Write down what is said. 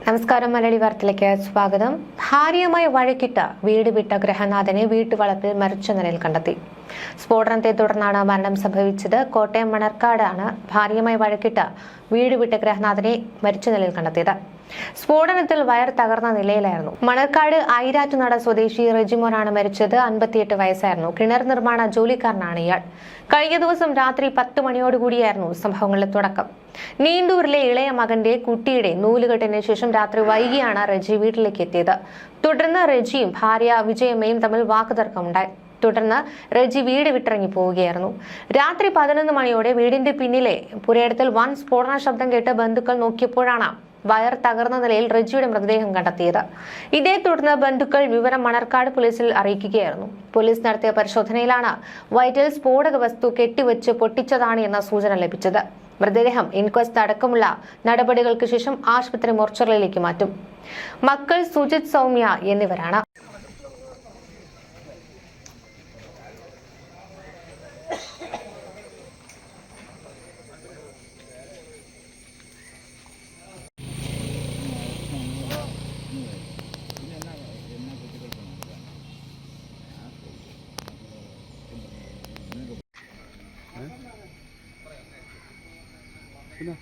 നമസ്കാരം. മലയാളി വാർത്തയിലേക്ക് സ്വാഗതം. ഭാര്യയുമായി വഴക്കിട്ട വീട് വിട്ട ഗൃഹനാഥനെ വീട്ടുവളപ്പിൽ മരിച്ച നിലയിൽ കണ്ടെത്തി. സ്ഫോടനത്തെ തുടർന്നാണ് മരണം സംഭവിച്ചത്. കോട്ടയം മണർക്കാടാണ് ഭാര്യയുമായി വഴക്കിട്ട വീട് വിട്ട ഗൃഹനാഥനെ മരിച്ച നിലയിൽ കണ്ടെത്തിയത്. സ്ഫോടനത്തിൽ വയർ തകർന്ന നിലയിലായിരുന്നു. മണർക്കാട് ഐരാറ്റുനട സ്വദേശി റെജിമോനാണ് മരിച്ചത്. 58 വയസ്സായിരുന്നു. കിണർ നിർമ്മാണ ജോലിക്കാരനാണ് ഇയാൾ. കഴിഞ്ഞ ദിവസം രാത്രി 10 മണിയോടുകൂടിയായിരുന്നു സംഭവങ്ങളുടെ തുടക്കം. നീണ്ടൂരിലെ ഇളയ മകന്റെ കുട്ടിയുടെ നൂലുകെട്ടിന് ശേഷം രാത്രി വൈകിയാണ് റെജി വീട്ടിലേക്ക് എത്തിയത്. തുടർന്ന് റെജിയും ഭാര്യ വിജയമ്മയും തമ്മിൽ വാക്കുതർക്കമുണ്ടായി. തുടർന്ന് റെജി വീട് വിട്ടിറങ്ങി പോവുകയായിരുന്നു. രാത്രി 11 മണിയോടെ വീടിന്റെ പിന്നിലെ പുരയിടത്തിൽ വൻ സ്ഫോടന ശബ്ദം കേട്ട് ബന്ധുക്കൾ നോക്കിയപ്പോഴാണ് വയർ തകർന്ന നിലയിൽ റെജിയുടെ മൃതദേഹം കണ്ടെത്തിയത്. ഇതേ തുടർന്ന് ബന്ധുക്കൾ വിവരം മണർക്കാട് പോലീസിൽ അറിയിക്കുകയായിരുന്നു. പോലീസ് നടത്തിയ പരിശോധനയിലാണ് വയറ്റിൽ സ്ഫോടക വസ്തു കെട്ടിവെച്ച് പൊട്ടിച്ചതാണ് എന്ന സൂചന ലഭിച്ചത്. മൃതദേഹം ഇൻക്വസ്റ്റ് അടക്കമുള്ള നടപടികൾക്ക് ശേഷം ആശുപത്രി മോർച്ചറിയിലേക്ക് മാറ്റും. മക്കൾ സുജിത്, സൗമ്യ എന്നിവരാണ്. പിന്നെ